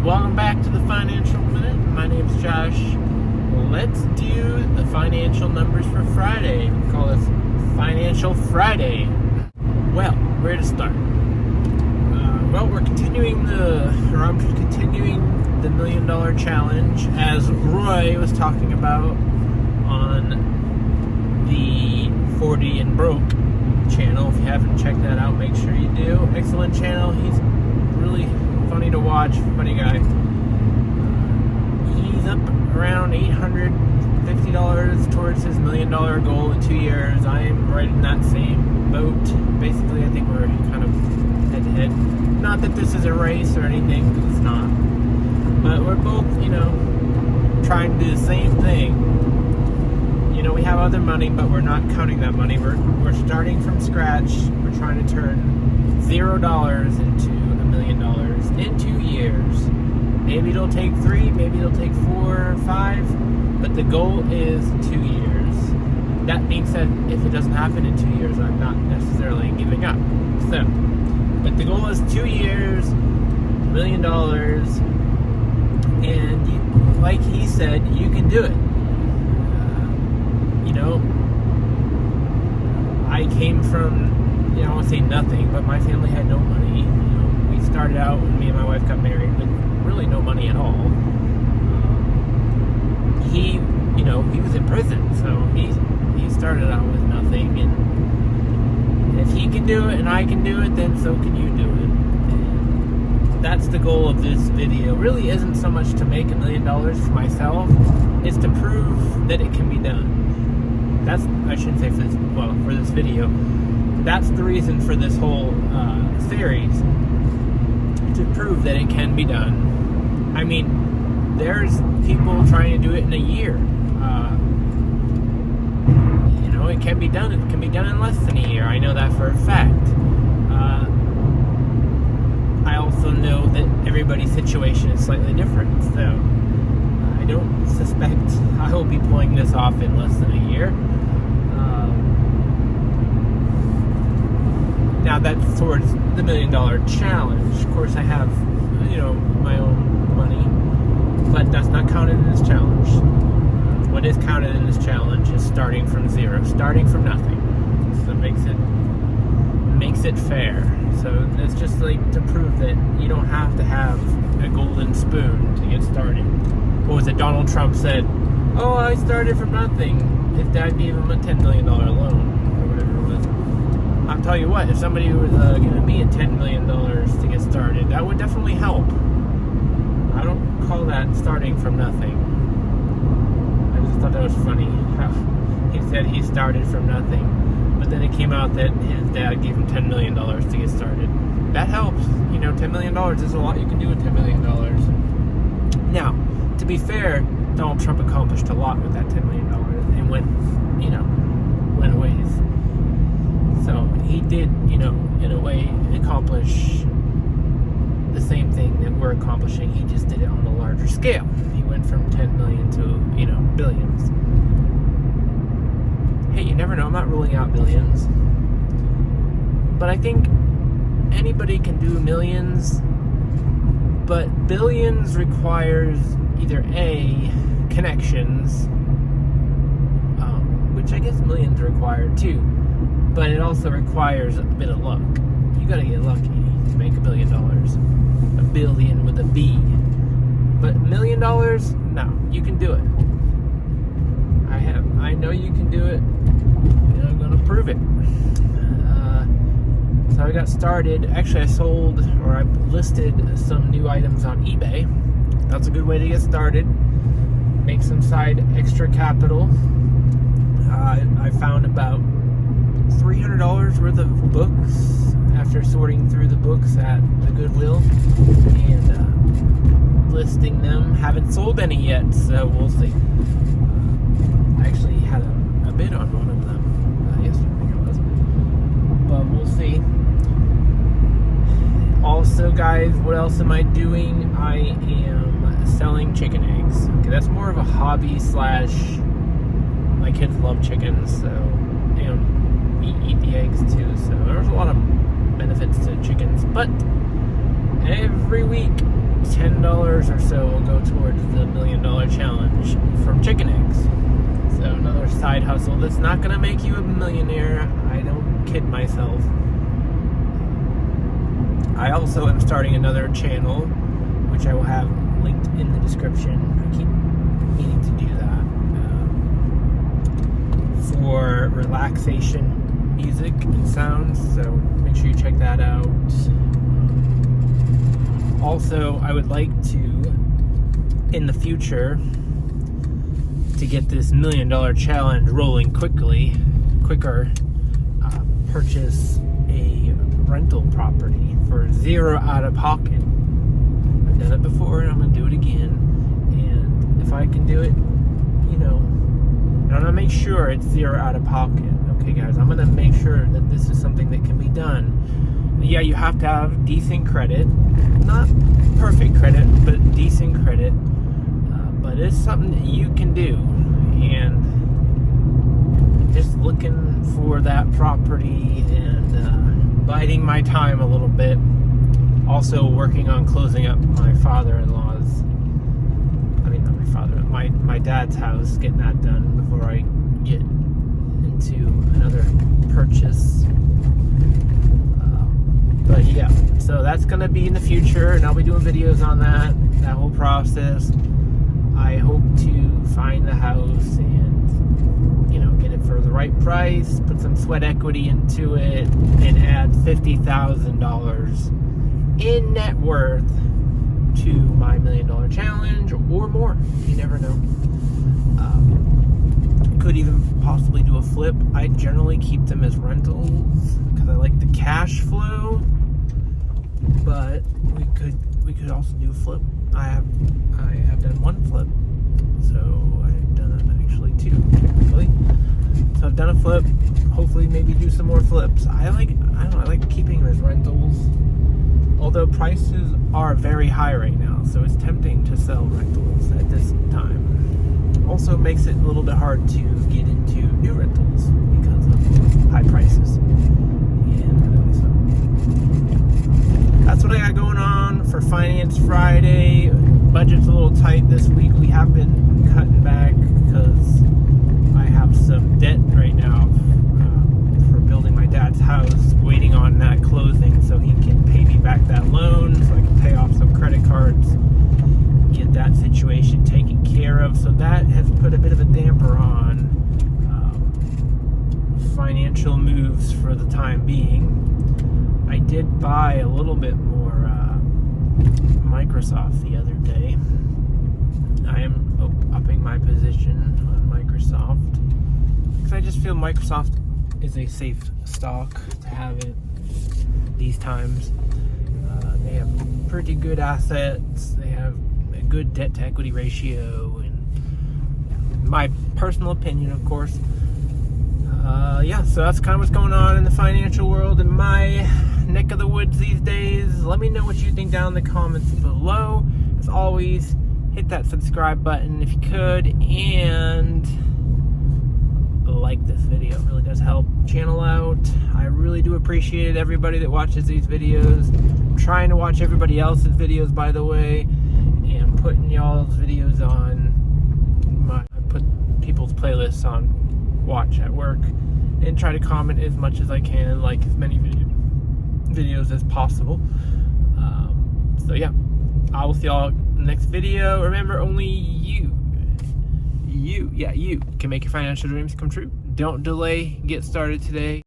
Welcome back to the Financial Minute. My name's Josh. Let's do the financial numbers for Friday. We call this Financial Friday. Well, where to start? I'm continuing the $1 Million Challenge, as Roy was talking about on the 40 and Broke channel. If you haven't checked that out, make sure you do. Excellent channel. He's really funny to watch, funny guy. He's up around $850 towards his $1 million goal in 2 years. I am right in that same boat. Basically, I think we're kind of head to head. Not that this is a race or anything, because it's not. But we're both, trying to do the same thing. We have other money, but we're not counting that money. We're starting from scratch. We're trying to turn $0 into $1 million in 2 years. Maybe it'll take 3, maybe it'll take 4 or 5, but the goal is 2 years. That being said, if it doesn't happen in 2 years, I'm not necessarily giving up. So, but the goal is 2 years, $1 million, and like he said, you can do it. I came from, I won't say nothing, but my family had no money. We started out when me and my wife got married with really no money at all. He was in prison, so he started out with nothing. And if he can do it and I can do it, then so can you do it. And that's the goal of this video. Really isn't so much to make $1 million for myself. It's to prove that it can be done. I shouldn't say for this video. That's the reason for this whole series, to prove that it can be done. I mean, there's people trying to do it in a year. It can be done. It can be done in less than a year. I know that for a fact. I also know that everybody's situation is slightly different, so I don't suspect I will be pulling this off in less than a year. Now that's towards the $1 Million Challenge. Of course, I have, my own money, but that's not counted in this challenge. What is counted in this challenge is starting from zero, starting from nothing. So it makes it fair. So it's just like to prove that you don't have to have a golden spoon to get started. What was it? Donald Trump said, "Oh, I started from nothing." His dad gave him a $10 million loan. I'll tell you what, if somebody was giving me a $10 million to get started, that would definitely help. I don't call that starting from nothing. I just thought that was funny. He said he started from nothing, but then it came out that his dad gave him $10 million to get started. That helps. $10 million is a lot you can do with $10 million. Now, to be fair, Donald Trump accomplished a lot with that $10 million and went a ways. So he did, in a way, accomplish the same thing that we're accomplishing. He just did it on a larger scale. He went from 10 million to, billions. Hey, you never know. I'm not ruling out billions. But I think anybody can do millions. But billions requires either A, connections, which I guess millions require too. But it also requires a bit of luck. You gotta get lucky to make $1 billion. A billion with a B. But $1 million? No, you can do it. I know you can do it. And I'm gonna prove it. So I got started. Actually, I listed some new items on eBay. That's a good way to get started. Make some side extra capital. I found about $300 worth of books after sorting through the books at the Goodwill and listing them. Haven't sold any yet, so we'll see. I actually had a bid on one of them yesterday, I think it was. But we'll see. Also, guys, what else am I doing? I am selling chicken eggs. Okay, that's more of a hobby / my kids love chickens, so we eat the eggs too. So there's a lot of benefits to chickens. But every week $10 or so will go towards the $1 Million Challenge from chicken eggs. So another side hustle that's not going to make you a millionaire. I don't kid myself. I also am starting another channel, which I will have linked in the description. I keep meaning to do that. For relaxation music and sounds, so make sure you check that out. Also, I would like to, in the future, to get this $1 Million Challenge rolling quicker, purchase a rental property for zero out of pocket. I've done it before and I'm going to do it again. And if I can do it, I'm going to make sure it's zero out of pocket. Okay, guys, I'm going to make sure that this is something that can be done. Yeah, you have to have decent credit. Not perfect credit, but decent credit. But it's something that you can do. And just looking for that property and biding my time a little bit. Also working on closing up my father-in-law's, not my father, my dad's house, getting that done before I get into another purchase. But yeah, so that's going to be in the future, and I'll be doing videos on that whole process. I hope to find the house and, get it for the right price, put some sweat equity into it, and add $50,000 in net worth to my $1 Million Challenge or more. You never know. Could even possibly do a flip. I generally keep them as rentals because I like the cash flow. But we could also do a flip. I have done one flip, so I've done actually two technically. So I've done a flip. Hopefully, maybe do some more flips. I like keeping them as rentals. Although prices are very high right now, so it's tempting to sell rentals at this time. Also makes it a little bit hard to get into new rentals because of high prices. That's what I got going on for Finance Friday. Budget's a little tight this week. We have been cutting back because I have some debt right now for building my dad's house, waiting on that closing so he can pay me back that loan so I can pay off some credit cards, get that situation taken care of. So that has put a bit of a damper on financial moves for the time being. I did buy a little bit more Microsoft the other day. I am upping my position on Microsoft because I just feel Microsoft is a safe stock to have it these times. They have pretty good assets. They have a good debt to equity ratio, and my personal opinion, of course. So that's kind of what's going on in the financial world in my neck of the woods these days. Let me know what you think down in the comments below. As always, hit that subscribe button if you could, and like this video. It really does help channel out. I really do appreciate everybody that watches these videos. I'm trying to watch everybody else's videos, by the way, and putting y'all's videos on I put people's playlists on watch at work, and try to comment as much as I can, like as many videos as possible. So yeah, I will see y'all in the next video. Remember, only you can make your financial dreams come true. Don't delay, get started today.